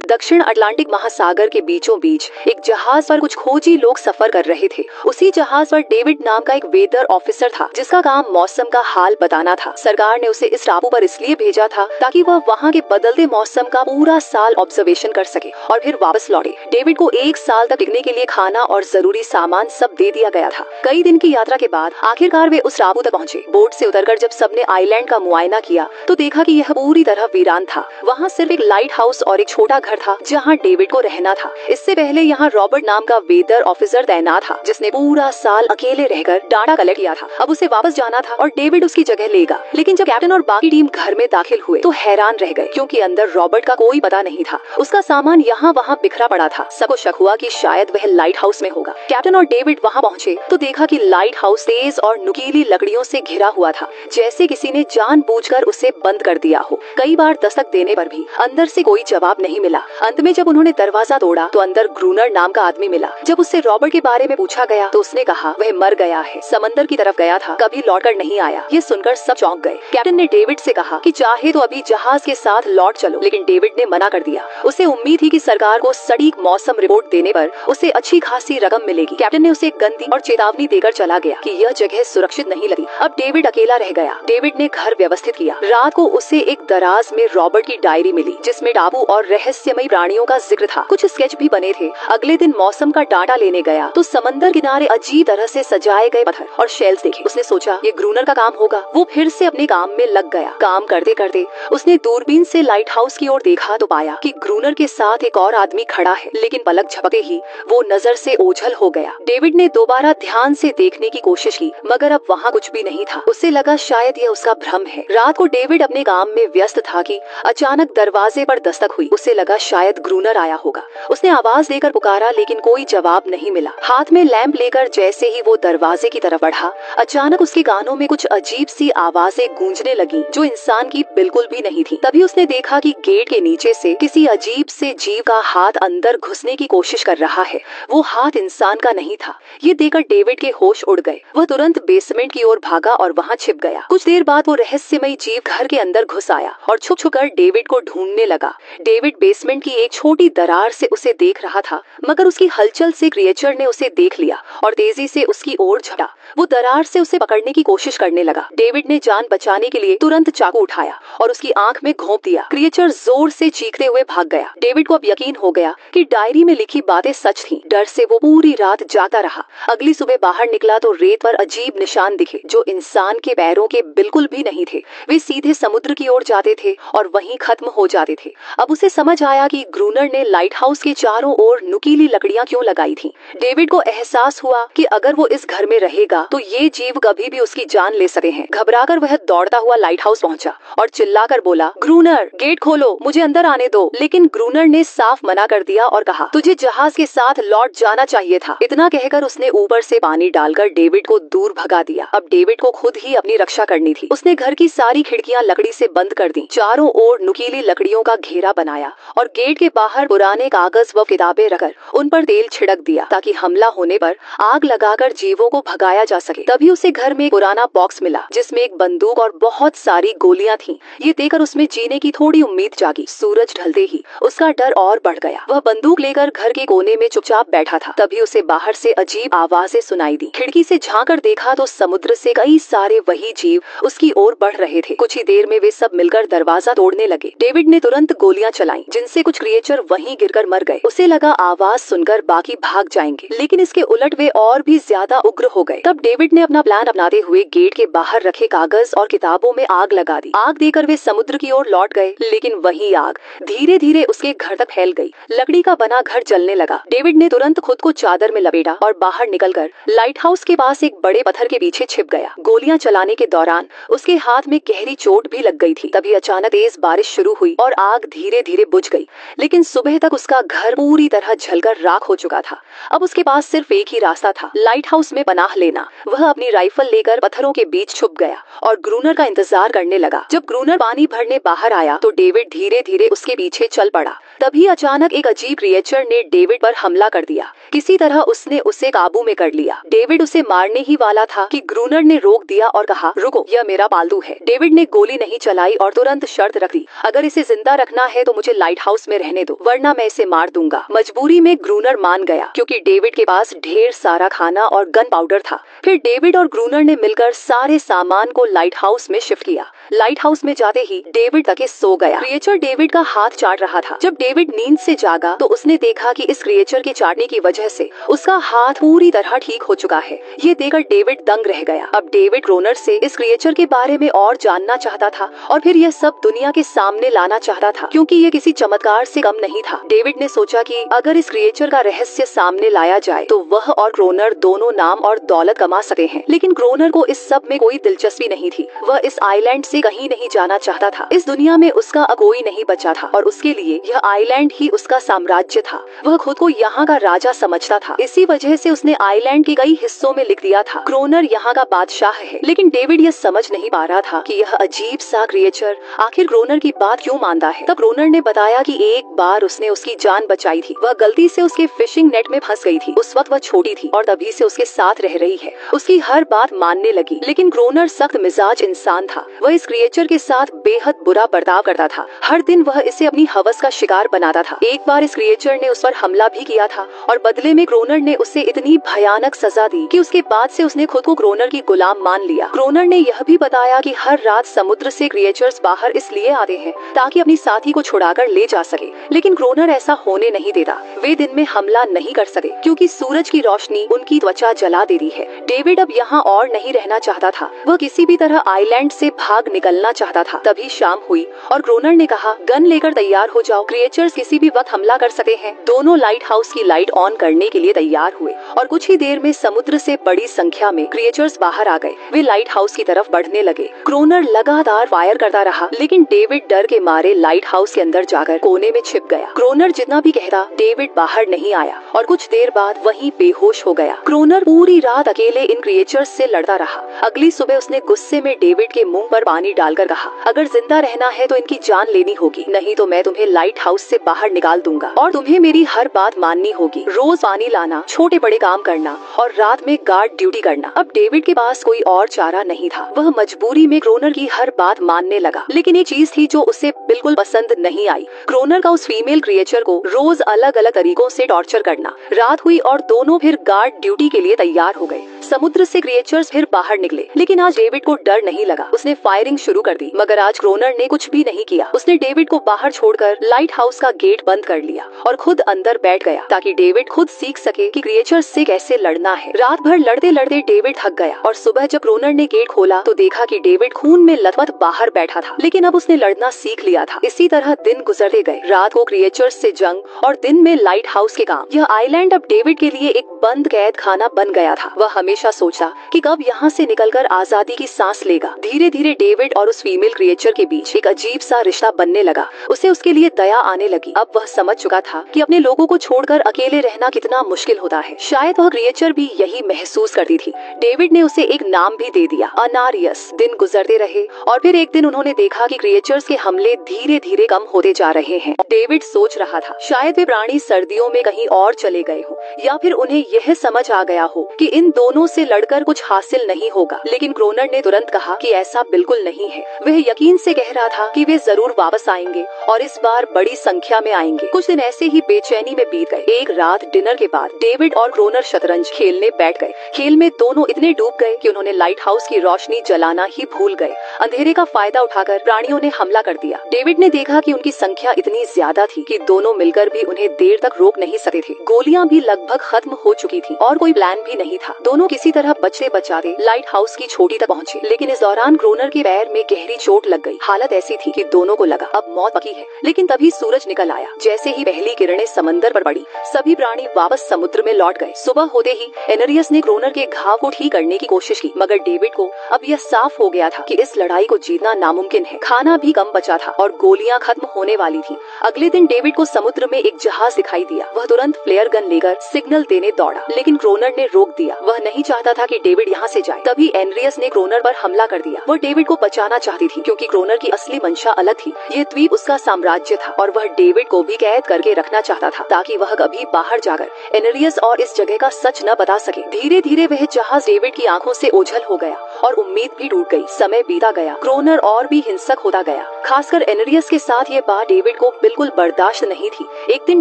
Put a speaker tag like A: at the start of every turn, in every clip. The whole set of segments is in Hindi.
A: दक्षिण अटलांटिक महासागर के बीचों बीच एक जहाज पर कुछ खोजी लोग सफर कर रहे थे। उसी जहाज पर डेविड नाम का एक वेदर ऑफिसर था जिसका काम मौसम का हाल बताना था। सरकार ने उसे इस टापू पर इसलिए भेजा था ताकि वह वहाँ के बदलते मौसम का पूरा साल ऑब्जर्वेशन कर सके और फिर वापस लौटे। डेविड को 1 साल तक टिकने के लिए खाना और जरूरी सामान सब दे दिया गया था। कई दिन की यात्रा के बाद आखिरकार वे उस टापू तक पहुँचे। बोट से उतरकर जब सबने आइलैंड का मुआयना किया तो देखा कि यह पूरी तरह वीरान था। वहाँ सिर्फ एक लाइट हाउस और एक छोटा घर था जहाँ डेविड को रहना था। इससे पहले यहाँ रॉबर्ट नाम का वेदर ऑफिसर तैनात था जिसने पूरा साल अकेले रहकर डाटा कलेक्ट किया था। अब उसे वापस जाना था और डेविड उसकी जगह लेगा। लेकिन जब कैप्टन और बाकी टीम घर में दाखिल हुए तो हैरान रह गए क्योंकि अंदर रॉबर्ट का कोई पता नहीं था। उसका सामान यहाँ वहाँ बिखरा पड़ा था। सबको शक हुआ कि शायद वह लाइट हाउस में होगा। कैप्टन और डेविड वहाँ पहुँचे तो देखा कि लाइट हाउस तेज और नुकीली लकड़ियों से घिरा हुआ था, जैसे किसी ने जानबूझकर उसे बंद कर दिया हो। कई बार दस्तक देने पर भी अंदर से कोई जवाब नहीं मिला। अंत में जब उन्होंने दरवाजा तोड़ा तो अंदर ग्रूनर नाम का आदमी मिला। जब उससे रॉबर्ट के बारे में पूछा गया तो उसने कहा वह मर गया है, समंदर की तरफ गया था, कभी लौटकर नहीं आया। ये सुनकर सब चौंक गए। कैप्टन ने डेविड से कहा कि चाहे तो अभी जहाज के साथ लौट चलो, लेकिन डेविड ने मना कर दिया। उसे उम्मीद थी कि सरकार को सटीक मौसम रिपोर्ट देने पर उसे अच्छी खासी रकम मिलेगी। कैप्टन ने उसे एक गन दी और चेतावनी देकर चला गया कि यह जगह सुरक्षित नहीं लगी। अब डेविड अकेला रह गया। डेविड ने घर व्यवस्थित किया। रात को उसे एक दराज में रॉबर्ट की डायरी मिली जिसमें टापू और रहस्यमयी प्राणियों का जिक्र था। कुछ स्केच भी बने थे। अगले दिन मौसम का डाटा लेने गया तो समंदर किनारे अजीब तरह से सजाए गए पत्थर और शेल्स देखे। उसने सोचा ये ग्रूनर का काम होगा। वो फिर से अपने काम में लग गया। काम करते करते उसने दूरबीन से लाइट हाउस की ओर देखा तो पाया कि ग्रूनर के साथ एक और आदमी खड़ा है, लेकिन पलक झपके ही वो नजर से ओझल हो गया। डेविड ने दोबारा ध्यान से देखने की कोशिश की मगर अब वहाँ कुछ भी नहीं था। उसे लगा शायद यह उसका भ्रम है। रात को डेविड अपने काम में व्यस्त था कि अचानक दरवाजे पर दस्तक हुई। उसे लगा शायद ग्रूनर आया होगा। उसने आवाज देकर पुकारा लेकिन कोई जवाब नहीं मिला। हाथ में लैंप लेकर जैसे ही वो दरवाजे की तरफ बढ़ा, अचानक उसके कानों में कुछ अजीब सी आवाजें गूंजने लगी जो इंसान की बिल्कुल भी नहीं थी। तभी उसने देखा कि गेट के नीचे से किसी अजीब से जीव का हाथ अंदर घुसने की कोशिश कर रहा है। वो हाथ इंसान का नहीं था। ये देखकर डेविड के होश उड़ गए। वह तुरंत बेसमेंट की ओर भागा और वहाँ छिप गया। कुछ देर बाद वो रहस्यमयी जीव घर के अंदर घुस आया और छुप छुप कर डेविड को ढूंढने लगा। डेविड बेसमेंट की एक छोटी दरार से उसे देख रहा था मगर उसकी हलचल से क्रिएचर ने उसे देख लिया और तेजी से उसकी ओर झटा। वो दरार से उसे पकड़ने की कोशिश करने लगा। डेविड ने जान बचाने के लिए तुरंत चाकू उठाया और उसकी आंख में घोंप दिया। क्रिएचर जोर से चीखते हुए भाग गया। डेविड को अब यकीन हो गया कि डायरी में लिखी बातें सच थीं। डर से वो पूरी रात जागता रहा। अगली सुबह बाहर निकला तो रेत पर अजीब निशान दिखे जो इंसान के पैरों के बिल्कुल भी नहीं थे। वे सीधे समुद्र की ओर जाते थे और वहीं खत्म हो जाते थे। अब उसे समझ आया कि ग्रूनर ने लाइट हाउस के चारों ओर नुकीली लकड़ियां क्यों लगाई थीं। डेविड को एहसास हुआ कि अगर वो इस घर में रहेगा तो ये जीव कभी भी उसकी जान ले सकते हैं। घबराकर वह दौड़ता हुआ लाइट हाउस पहुंचा और चिल्लाकर बोला, ग्रूनर गेट खोलो, मुझे अंदर आने दो। लेकिन ग्रूनर ने साफ मना कर दिया और कहा, तुझे जहाज के साथ लौट जाना चाहिए था। इतना कहकर उसने ऊपर से पानी डालकर डेविड को दूर भगा दिया। अब डेविड को खुद ही अपनी रक्षा करनी थी। उसने घर की सारी खिड़कियां लकड़ी से बंद कर दी, चारों ओर नुकीली लकड़ियों का घेरा बनाया और गेट के बाहर पुराने कागज व किताबें रखकर उन पर तेल छिड़क दिया ताकि हमला होने पर आग लगाकर जीवों को भगाया जा सके। तभी उसे घर में एक पुराना बॉक्स मिला जिसमें एक बंदूक और बहुत सारी गोलियां थीं। ये देखकर उसमें जीने की थोड़ी उम्मीद जागी। सूरज ढलते ही उसका डर और बढ़ गया। वह बंदूक लेकर घर के कोने में चुपचाप बैठा था। तभी उसे बाहर से अजीब आवाजें सुनाई दी। खिड़की से झांककर देखा तो समुद्र से कई सारे वही जीव उसकी ओर बढ़ रहे थे। कुछ ही देर में वे सब मिलकर दरवाजा तोड़ने लगे। डेविड ने तुरंत गोलियां चलाई जिनसे कुछ क्रिएचर वहीं गिरकर मर गए। उसे लगा आवाज सुनकर बाकी भाग जाएंगे, लेकिन इसके उलट वे और भी ज्यादा उग्र हो गए। तब डेविड ने अपना प्लान अपनाते हुए गेट के बाहर रखे कागज और किताबों में आग लगा दी। आग देकर वे समुद्र की ओर लौट गए, लेकिन वही आग धीरे धीरे उसके घर तक फैल गई। लकड़ी का बना घर जलने लगा। डेविड ने तुरंत खुद को चादर में लपेटा और बाहर निकलकर लाइट हाउस के पास एक बड़े पत्थर के पीछे छिप गया। गोलियां चलाने के दौरान उसके हाथ में गहरी चोट भी लग गई थी। तभी अचानक तेज बारिश शुरू हुई और आग धीरे धीरे बुझ गई, लेकिन सुबह तक उसका घर पूरी तरह जलकर राख हो चुका था। अब उसके पास सिर्फ एक ही रास्ता था, लाइट हाउस में पनाह लेना। वह अपनी राइफल लेकर पत्थरों के बीच छुप गया और ग्रूनर का इंतजार करने लगा। जब ग्रूनर पानी भरने बाहर आया तो डेविड धीरे धीरे उसके पीछे चल पड़ा। तभी अचानक एक अजीब क्रिएचर ने डेविड पर हमला कर दिया। किसी तरह उसने उसे काबू में कर लिया। डेविड उसे मारने ही वाला था कि ग्रूनर ने रोक दिया और कहा, रुको, यह मेरा पालतू है। डेविड ने गोली नहीं चलाई और तुरंत शर्त रख दी, अगर इसे जिंदा रखना है तो मुझे लाइट हाउस हाउस में रहने दो वरना मैं इसे मार दूंगा। मजबूरी में ग्रूनर मान गया क्योंकि डेविड के पास ढेर सारा खाना और गन पाउडर था। फिर डेविड और ग्रूनर ने मिलकर सारे सामान को लाइट हाउस में शिफ्ट किया। लाइट हाउस में जाते ही डेविड तके सो गया। क्रिएचर डेविड का हाथ चाट रहा था। जब डेविड नींद से जागा तो उसने देखा कि इस क्रिएचर के चाटने की वजह से उसका हाथ पूरी तरह ठीक हो चुका है। ये देखकर डेविड दंग रह गया। अब डेविड ग्रूनर से इस क्रिएचर के बारे में और जानना चाहता था और फिर यह सब दुनिया के सामने लाना चाहता था क्योंकि ये किसी चमत्कार से कम नहीं था। डेविड ने सोचा कि अगर इस क्रिएचर का रहस्य सामने लाया जाए तो वह और ग्रूनर दोनों नाम और दौलत कमा सकते हैं। लेकिन ग्रूनर को इस सब में कोई दिलचस्पी नहीं थी। वह इस आइलैंड से कहीं नहीं जाना चाहता था। इस दुनिया में उसका अब कोई नहीं बचा था और उसके लिए यह आइलैंड ही उसका साम्राज्य था। वह खुद को यहाँ का राजा समझता था। इसी वजह से उसने आइलैंड के कई हिस्सों में लिख दिया था ग्रूनर यहाँ का बादशाह है। लेकिन डेविड यह समझ नहीं पा रहा था कि यह अजीब सा क्रिएचर आखिर ग्रूनर की बात क्यों मानता है। तब ग्रूनर ने बताया कि एक बार उसने उसकी जान बचाई थी। वह गलती से उसके फिशिंग नेट में फंस गई थी। उस वक्त वह छोटी थी और तभी से उसके साथ रह रही है। उसकी हर बात मानने लगी। लेकिन ग्रूनर सख्त मिजाज इंसान था। वह इस क्रिएचर के साथ बेहद बुरा बर्ताव करता था। हर दिन वह इसे अपनी हवस का शिकार बनाता था। एक बार इस क्रिएचर ने उस पर हमला भी किया था और बदले में ग्रूनर ने उसे इतनी भयानक सजा दी कि उसके बाद से उसने खुद को ग्रूनर की गुलाम मान लिया। ग्रूनर ने यह भी बताया कि हर रात समुद्र से क्रिएचर्स बाहर इसलिए आते हैं ताकि अपनी साथी को छुड़ाकर ले जा सके। लेकिन ग्रूनर ऐसा होने नहीं देता। वे दिन में हमला नहीं कर सकते क्योंकि सूरज की रोशनी उनकी त्वचा जला देती है। डेविड अब यहाँ और नहीं रहना चाहता था। वह किसी भी तरह आइलैंड से भाग निकलना चाहता था। तभी शाम हुई और ग्रूनर ने कहा, गन लेकर तैयार हो जाओ, क्रिएचर्स किसी भी वक्त हमला कर सकते हैं। दोनों लाइट हाउस की लाइट ऑन करने के लिए तैयार हुए और कुछ ही देर में समुद्र से बड़ी संख्या में क्रिएचर्स बाहर आ गए। वे लाइट हाउस की तरफ बढ़ने लगे। ग्रूनर लगातार फायर करता रहा लेकिन डेविड डर के मारे लाइट हाउस के अंदर जाकर कोने में छिप गया। ग्रूनर जितना भी कहता डेविड बाहर नहीं आया और कुछ देर बाद वहीं बेहोश हो गया। ग्रूनर पूरी रात अकेले इन क्रिएचर्स से लड़ता रहा। अगली सुबह उसने गुस्से में डेविड के मुंह पर पानी डालकर कहा, अगर जिंदा रहना है तो इनकी जान लेनी होगी, नहीं तो मैं तुम्हें लाइट हाउस से बाहर निकाल दूंगा और तुम्हें मेरी हर बात माननी होगी। रोज पानी लाना, छोटे बड़े काम करना और रात में गार्ड ड्यूटी करना। अब डेविड के पास कोई और चारा नहीं था। वह मजबूरी में ग्रूनर की हर बात मानने लगा। लेकिन एक चीज थी जो उसे बिल्कुल पसंद नहीं आई, ग्रूनर का उस फीमेल क्रिएचर को रोज अलग अलग तरीकों से टॉर्चर करना। रात हुई और दोनों फिर गार्ड ड्यूटी के लिए तैयार हो गए। समुद्र से क्रिएचर्स फिर बाहर निकले लेकिन आज डेविड को डर नहीं लगा। उसने फायरिंग शुरू कर दी मगर आज ग्रूनर ने कुछ भी नहीं किया। उसने डेविड को बाहर छोड़कर लाइट हाउस का गेट बंद कर लिया और खुद अंदर बैठ गया ताकि डेविड खुद सीख सके कि क्रिएचर्स से कैसे लड़ना है। रात भर लड़ते लड़ते डेविड थक गया और सुबह जब ग्रूनर ने गेट खोला तो देखा कि डेविड खून में लथपथ बाहर बैठा था। लेकिन अब उसने लड़ना सीख लिया था। इसी तरह दिन गुजरते गए। रात को क्रिएचर्स से जंग और दिन में लाइट हाउस के काम। यह आइलैंड अब डेविड के लिए एक बंद कैद खाना बन गया था। वह हमेशा सोचता कि कब यहाँ से निकलकर आजादी की सांस लेगा। धीरे धीरे डेविड और उस फीमेल क्रिएचर के बीच एक अजीब सा रिश्ता बनने लगा। उसे उसके लिए दया आने लगी। अब वह समझ चुका था कि अपने लोगों को छोड़कर अकेले रहना कितना मुश्किल होता है। शायद वह क्रिएचर भी यही महसूस करती थी। डेविड ने उसे एक नाम भी दे दिया, अनारियस। दिन गुजरते रहे और फिर एक दिन उन्होंने देखा कि क्रिएचर्स के हमले धीरे धीरे कम होते जा रहे हैं। डेविड सोच रहा था शायद वे प्राणी सर्दियों में कहीं और चले गए हो या फिर उन्हें यह समझ आ गया हो कि इन दोनों से लड़कर कुछ हासिल नहीं होगा। लेकिन ग्रूनर ने तुरंत कहा कि ऐसा बिल्कुल नहीं है। वह यकीन से कह रहा था कि वे जरूर वापस आएंगे और इस बार बड़ी संख्या में आएंगे। कुछ दिन ऐसे ही बेचैनी में बीत गए। एक रात डिनर के बाद डेविड और ग्रूनर शतरंज खेलने बैठ गए। खेल में दोनों इतने डूब गए कि उन्होंने लाइट हाउस की रोशनी जलाना ही भूल गए। अंधेरे का फायदा उठाकर प्राणियों ने हमला कर दिया। डेविड ने देखा कि उनकी संख्या इतनी ज्यादा थी कि दोनों मिलकर भी उन्हें देर तक रोक नहीं सकते थे। गोलियां भी लगभग खत्म हो चुकी थी और कोई प्लान भी नहीं था। दोनों किसी तरह बचते बचाते लाइट हाउस की छोटी तक पहुंचे। लेकिन इस दौरान ग्रूनर के पैर में गहरी चोट लग गई। हालत ऐसी थी कि दोनों को लगा अब मौत पक्की है। लेकिन तभी सूरज निकल आया। जैसे ही पहली किरणें समंदर पर पड़ी सभी प्राणी वापस समुद्र में लौट गए। सुबह होते ही एनरियस ने ग्रूनर के घाव को ठीक करने की कोशिश की मगर डेविड को अब यह साफ हो गया था कि इस लड़ाई को जीतना नामुमकिन है। खाना भी कम बचा था और गोलियां खत्म होने वाली थी। अगले दिन डेविड को समुद्र में एक जहाज दिखाई दिया। वह तुरंत फ्लेयर गन लेकर सिग्नल देने दौड़ा लेकिन ग्रूनर ने रोक दिया। वह नहीं नहीं चाहता था कि डेविड यहाँ से जाए। तभी एनरियस ने क्रोनर पर हमला कर दिया। वह डेविड को बचाना चाहती थी क्योंकि क्रोनर की असली मंशा अलग थी। ये द्वीप उसका साम्राज्य था और वह डेविड को भी कैद करके रखना चाहता था ताकि वह कभी बाहर जाकर एनरियस और इस जगह का सच न बता सके। धीरे धीरे वह जहाज डेविड की आंखों से ओझल हो गया और उम्मीद भी टूट गई। समय बीता गया, क्रोनर और भी हिंसक होता गया। खासकर एनरियस के साथ ये बात डेविड को बिल्कुल बर्दाश्त नहीं थी। एक दिन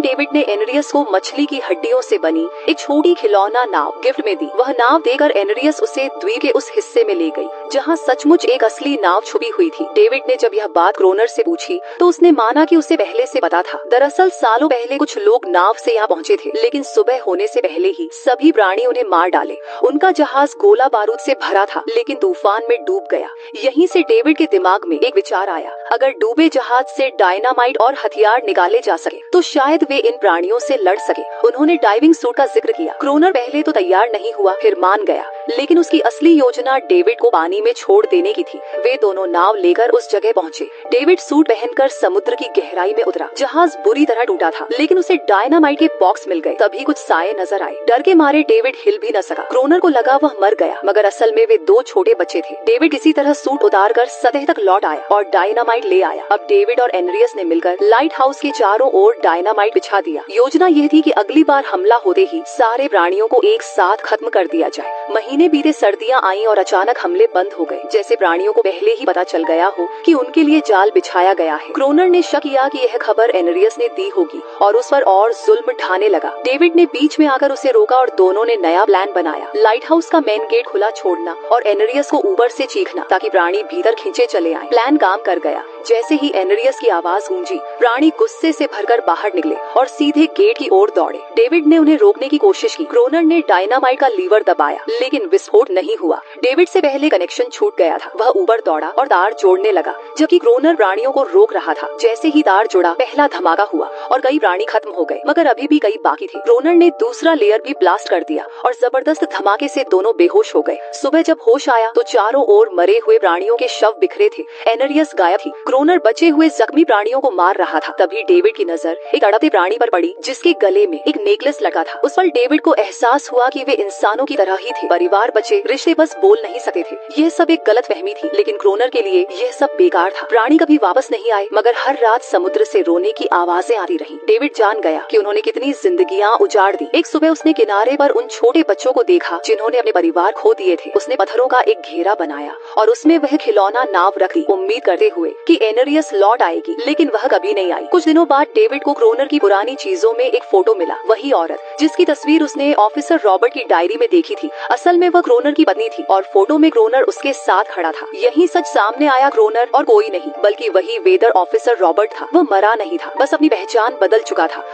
A: डेविड ने एनरियस को मछली की हड्डियों से बनी एक छोटी खिलौना नाव गिफ्ट में दी। वह नाव देकर एनरियस उसे द्वीप के उस हिस्से में ले गई जहाँ सचमुच एक असली नाव छुपी हुई थी। डेविड ने जब यह बात क्रोनर से पूछी तो उसने माना कि उसे पहले से पता था। दरअसल सालों पहले कुछ लोग नाव से यहाँ पहुँचे थे, लेकिन सुबह होने से पहले ही सभी प्राणी उन्हें मार डाले। उनका जहाज गोला बारूद से भरा था लेकिन तूफान में डूब गया। यहीं से डेविड के दिमाग में एक विचार आया, अगर डूबे जहाज से डायनामाइट और हथियार निकाले जा सके तो शायद वे इन प्राणियों से लड़ सके। उन्होंने डाइविंग सूट का जिक्र किया। क्रोनर पहले तो तैयार नहीं हुआ, फिर मान गया, लेकिन उसकी असली योजना डेविड को पानी में छोड़ देने की थी। वे दोनों नाव लेकर उस जगह पहुंचे। डेविड सूट पहनकर समुद्र की गहराई में उतरा। जहाज बुरी तरह टूटा था, लेकिन उसे डायनामाइट के बॉक्स मिल गए। तभी कुछ साए नजर आए। डर के मारे डेविड हिल भी न सका। क्रोनर को लगा वह मर गया, मगर असल में वे दो छोटे बच्चे थे। डेविड किसी तरह सूट उतारकर सतह तक लौट आया और डायनामाइट ले आया। अब डेविड और एनरियस ने मिलकर लाइट हाउस के चारों ओर डायनामाइट बिछा दिया। योजना यह थी कि अगली बार हमला होते ही सारे प्राणियों को एक साथ खत्म कर दिया जाए। महीने बीते, सर्दियां आईं और अचानक हमले बंद हो गए, जैसे प्राणियों को पहले ही पता चल गया हो कि उनके लिए जाल बिछाया गया है। क्रोनर ने शक किया कि यह खबर एनरियस ने दी होगी और उस पर और जुल्म ढाने लगा। डेविड ने बीच में आकर उसे रोका और दोनों ने नया प्लान बनाया। लाइट हाउस का मेन गेट खुला छोड़ना और एनरियस को ऊपर से चीखना ताकि प्राणी भीतर खींचे चले आए। प्लान काम कर गया। जैसे ही एनरियस की आवाज गूंजी, प्राणी गुस्से से भरकर बाहर निकले और सीधे गेट की ओर दौड़े। डेविड ने उन्हें रोकने की कोशिश की। क्रोनर ने डायनामाइट का लीवर दबाया, लेकिन विस्फोट नहीं हुआ। डेविड से पहले कनेक्शन छूट गया था। वह ऊपर दौड़ा और तार जोड़ने लगा, जबकि क्रोनर प्राणियों को रोक रहा था। जैसे ही तार जुड़ा, पहला धमाका हुआ और कई प्राणी खत्म हो गए, मगर अभी भी कई बाकी थे। क्रोनर ने दूसरा लेयर भी ब्लास्ट कर दिया और जबरदस्त धमाके से दोनों बेहोश हो गए। सुबह जब होश आया तो चारों ओर मरे हुए प्राणियों के शव बिखरे थे। एनरियस गायब थी। क्रोनर बचे हुए जख्मी प्राणियों को मार रहा था। तभी डेविड की नजर एक तड़पते प्राणी पर पड़ी जिसके गले में एक नेकलेस लगा था। उस पर डेविड को एहसास हुआ कि वे इंसानों की तरह ही थे। परिवार, बचे, रिश्ते बस बोल नहीं सकते थे। यह सब एक गलतफहमी थी, लेकिन क्रोनर के लिए यह सब बेकार था। प्राणी कभी वापस नहीं आए, मगर हर रात समुद्र से रोने की आवाजें आती रहीं। डेविड जान गया कि उन्होंने कितनी जिंदगियां उजाड़ दी। एक सुबह उसने किनारे पर उन छोटे बच्चों को देखा जिन्होंने अपने परिवार खो दिए थे। उसने पत्थरों का एक घेरा बनाया और उसमें वह खिलौना नाव रख दी, उम्मीद करते हुए कि एनरियस लौट आएगी, लेकिन वह कभी नहीं आई। कुछ दिनों बाद डेविड को क्रोनर की पुरानी चीजों में एक फोटो मिला। वही औरत जिसकी तस्वीर उसने ऑफिसर रॉबर्ट की डायरी में देखी थी। असल में वह क्रोनर की पत्नी थी और फोटो में क्रोनर उसके साथ खड़ा था। यही सच सामने आया। क्रोनर और कोई नहीं बल्कि वही वेदर ऑफिसर रॉबर्ट था। वह मरा नहीं था, बस अपनी पहचान बदल चुका था।